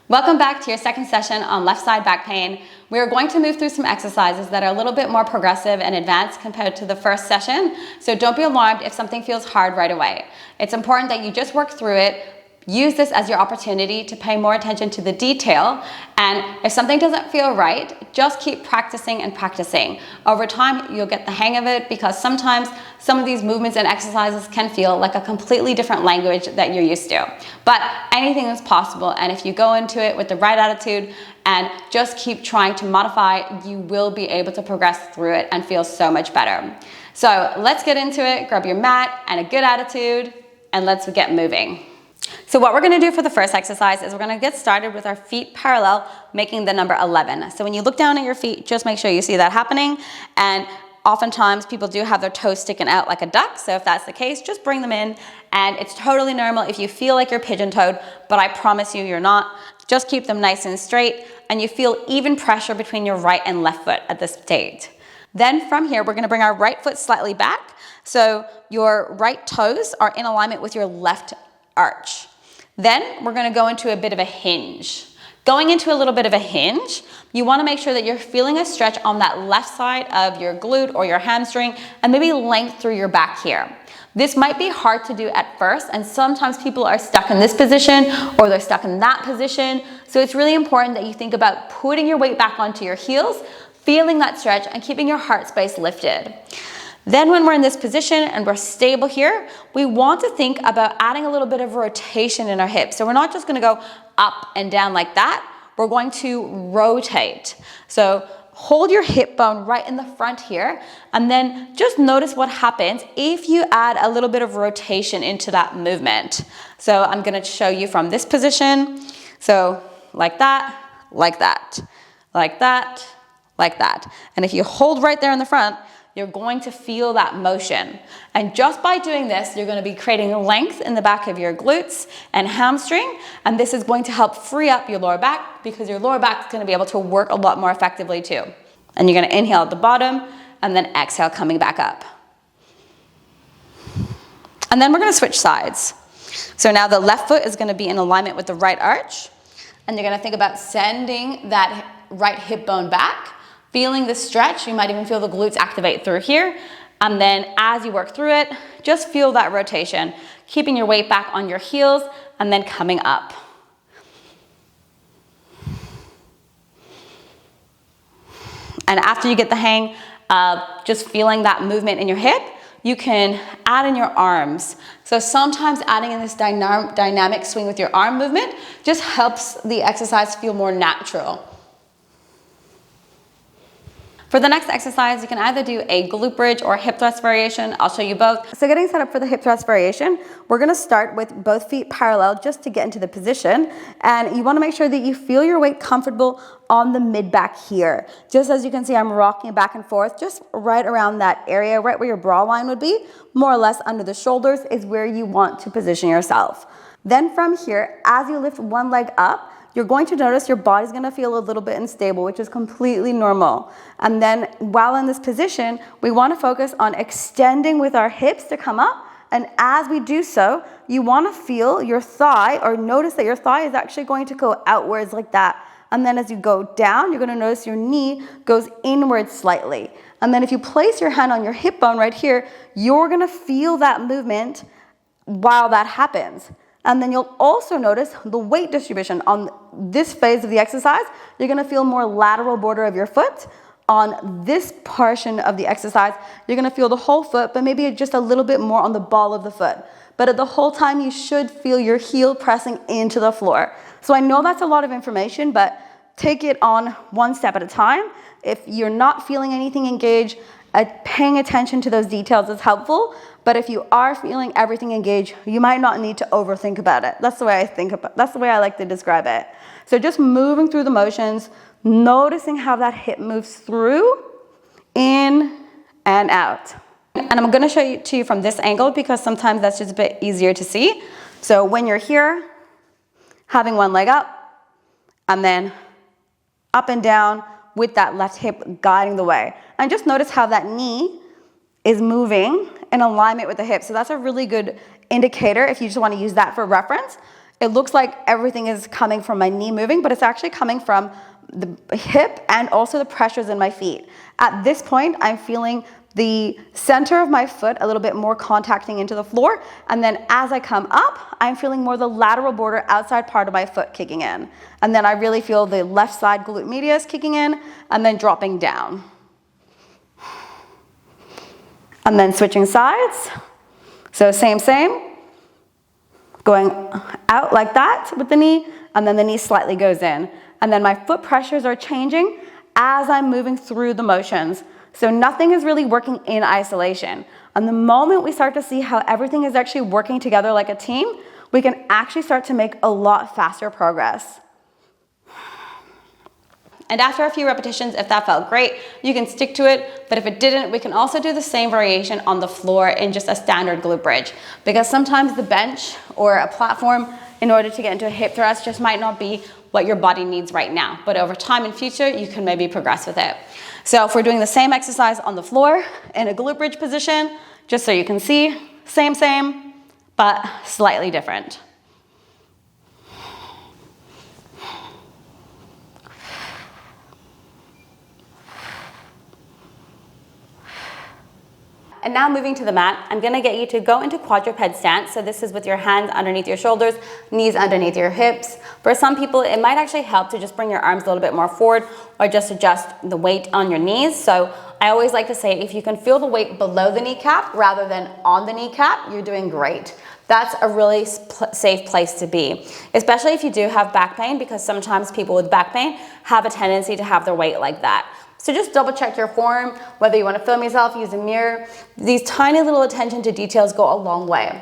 Welcome back to your second session on left side back pain. We are going to move through some exercises that are a little bit more progressive and advanced compared to the first session, so don't be alarmed if something feels hard right away. It's important that you just work through it. Use this as your opportunity to pay more attention to the detail, and if something doesn't feel right, just keep practicing and practicing. Over time, you'll get the hang of it because sometimes some of these movements and exercises can feel like a completely different language that you're used to. But anything is possible, and if you go into it with the right attitude and just keep trying to modify, you will be able to progress through it and feel so much better. So let's get into it. Grab your mat and a good attitude, and let's get moving. So what we're going to do for the first exercise is we're going to get started with our feet parallel, making the number 11. So when you look down at your feet, just make sure you see that happening. And oftentimes people do have their toes sticking out like a duck. So if that's the case, just bring them in. And it's totally normal if you feel like you're pigeon-toed, but I promise you're not. Just keep them nice and straight, and you feel even pressure between your right and left foot at this stage. Then from here, we're going to bring our right foot slightly back. So your right toes are in alignment with your left arch. Then we're going to go into a bit of a hinge. Going into a little bit of a hinge, you want to make sure that you're feeling a stretch on that left side of your glute or your hamstring, and maybe length through your back here. This might be hard to do at first, and sometimes people are stuck in this position or they're stuck in that position. So it's really important that you think about putting your weight back onto your heels, feeling that stretch, and keeping your heart space lifted. Then when we're in this position and we're stable here, we want to think about adding a little bit of rotation in our hips. So we're not just going to go up and down like that. We're going to rotate. So hold your hip bone right in the front here, and then just notice what happens if you add a little bit of rotation into that movement. So I'm going to show you from this position. So like that, like that, like that, like that. And if you hold right there in the front, you're going to feel that motion. And just by doing this, you're going to be creating length in the back of your glutes and hamstring. And this is going to help free up your lower back because your lower back is going to be able to work a lot more effectively too. And you're going to inhale at the bottom and then exhale coming back up. And then we're going to switch sides. So now the left foot is going to be in alignment with the right arch. And you're going to think about sending that right hip bone back. Feeling the stretch, you might even feel the glutes activate through here. And then as you work through it, just feel that rotation, keeping your weight back on your heels and then coming up. And after you get the hang of just feeling that movement in your hip, you can add in your arms. So sometimes adding in this dynamic swing with your arm movement just helps the exercise feel more natural. For the next exercise, you can either do a glute bridge or hip thrust variation. I'll show you both. So getting set up for the hip thrust variation, we're going to start with both feet parallel just to get into the position. And you want to make sure that you feel your weight comfortable on the mid back here. Just as you can see, I'm rocking it back and forth, just right around that area, right where your bra line would be, more or less under the shoulders is where you want to position yourself. Then from here, as you lift one leg up, you're going to notice your body's going to feel a little bit unstable, which is completely normal. And then while in this position, we want to focus on extending with our hips to come up. And as we do so, you want to feel your thigh, or notice that your thigh is actually going to go outwards like that. And then as you go down, you're going to notice your knee goes inwards slightly. And then if you place your hand on your hip bone right here, you're going to feel that movement while that happens. And then you'll also notice the weight distribution on this phase of the exercise. You're going to feel more lateral border of your foot. On this portion of the exercise, you're going to feel the whole foot, but maybe just a little bit more on the ball of the foot. But at the whole time, you should feel your heel pressing into the floor. So I know that's a lot of information, but take it on one step at a time. If you're not feeling anything engaged, paying attention to those details is helpful. But if you are feeling everything engaged, you might not need to overthink about it. That's the way that's the way I like to describe it. So just moving through the motions, noticing how that hip moves through, in and out. And I'm going to show you to you from this angle because sometimes that's just a bit easier to see. So when you're here, having one leg up, and then up and down with that left hip guiding the way. And just notice how that knee is moving in alignment with the hip. So that's a really good indicator if you just want to use that for reference. it looks like everything is coming from my knee moving, but it's actually coming from the hip and also the pressures in my feet. At this point, I'm feeling the center of my foot a little bit more contacting into the floor, and then as I come up, I'm feeling more the lateral border outside part of my foot kicking in. And then I really feel the left side glute medius kicking in and then dropping down. And then switching sides. So same, going out like that with the knee, and then the knee slightly goes in. And then my foot pressures are changing as I'm moving through the motions. So nothing is really working in isolation. And the moment we start to see how everything is actually working together like a team, we can actually start to make a lot faster progress. And after a few repetitions, if that felt great, you can stick to it. But if it didn't, we can also do the same variation on the floor in just a standard glute bridge. Because sometimes the bench or a platform, in order to get into a hip thrust, just might not be what your body needs right now. But over time in future, you can maybe progress with it. So if we're doing the same exercise on the floor in a glute bridge position, just so you can see, same, but slightly different. And now moving to the mat, I'm gonna get you to go into quadruped stance. So this is with your hands underneath your shoulders, knees underneath your hips. For some people, it might actually help to just bring your arms a little bit more forward or just adjust the weight on your knees. So I always like to say, if you can feel the weight below the kneecap rather than on the kneecap, you're doing great. That's a really safe place to be, especially if you do have back pain, because sometimes people with back pain have a tendency to have their weight like that. So just double check your form, whether you want to film yourself, use a mirror. These tiny little attention to details go a long way.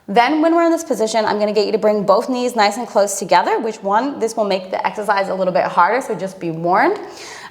Then when we're in this position, I'm going to get you to bring both knees nice and close together, this will make the exercise a little bit harder, so just be warned.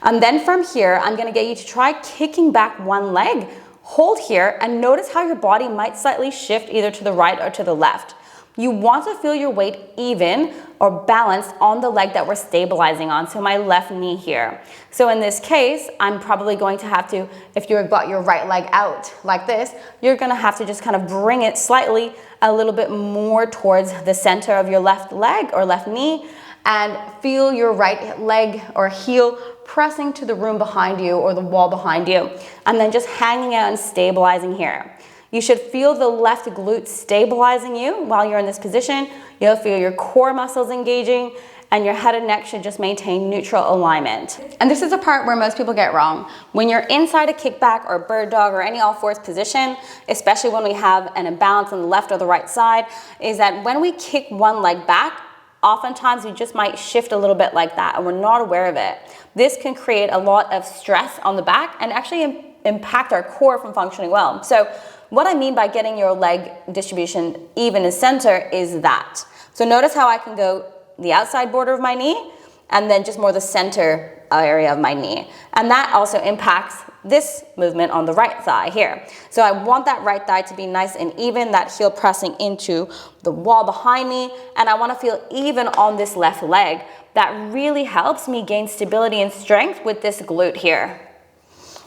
And then from here, I'm going to get you to try kicking back one leg, hold here, and notice how your body might slightly shift either to the right or to the left. You want to feel your weight even or balanced on the leg that we're stabilizing on, so my left knee here. So in this case, I'm probably going to have to, if you've got your right leg out like this, you're gonna have to just kind of bring it slightly a little bit more towards the center of your left leg or left knee, and feel your right leg or heel pressing to the room behind you or the wall behind you, and then just hanging out and stabilizing here. You should feel the left glute stabilizing you while you're in this position. You'll feel your core muscles engaging, and your head and neck should just maintain neutral alignment. And this is a part where most people get wrong. When you're inside a kickback or bird dog or any all fours position, especially when we have an imbalance on the left or the right side, is that when we kick one leg back, oftentimes we just might shift a little bit like that and we're not aware of it. This can create a lot of stress on the back and actually impact our core from functioning well. So what I mean by getting your leg distribution even in center is that. So notice how I can go the outside border of my knee and then just more the center area of my knee. And that also impacts this movement on the right thigh here. So I want that right thigh to be nice and even, that heel pressing into the wall behind me, and I want to feel even on this left leg. That really helps me gain stability and strength with this glute here.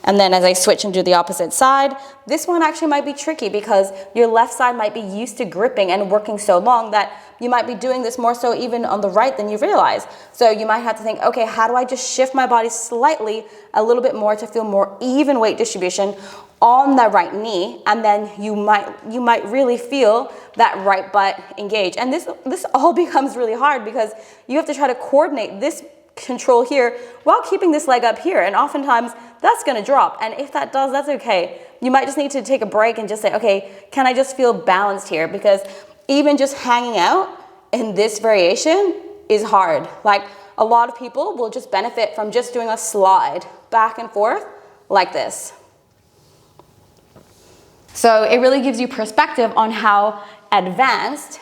And then as I switch and do the opposite side, this one actually might be tricky because your left side might be used to gripping and working so long that you might be doing this more so even on the right than you realize. So you might have to think, okay, how do I just shift my body slightly a little bit more to feel more even weight distribution on the right knee, and then you might really feel that right butt engage. And this all becomes really hard because you have to try to coordinate this control here while keeping this leg up here, and oftentimes that's going to drop, and if that does, that's okay. You might just need to take a break and just say, okay, can I just feel balanced here? Because even just hanging out in this variation is hard. Like, a lot of people will just benefit from just doing a slide back and forth like this. So it really gives you perspective on how advanced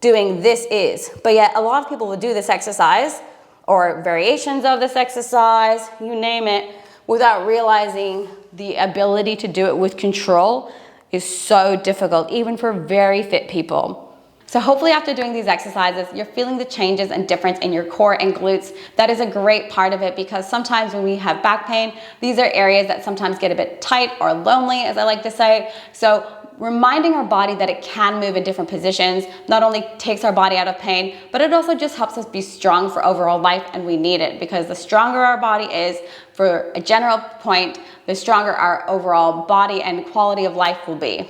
doing this is. But yet a lot of people will do this exercise or variations of this exercise, you name it, without realizing the ability to do it with control is so difficult, even for very fit people. So hopefully after doing these exercises, you're feeling the changes and difference in your core and glutes. That is a great part of it, because sometimes when we have back pain, these are areas that sometimes get a bit tight or lonely, as I like to say. So reminding our body that it can move in different positions not only takes our body out of pain, but it also just helps us be strong for overall life, and we need it because the stronger our body is, for a general point, the stronger our overall body and quality of life will be.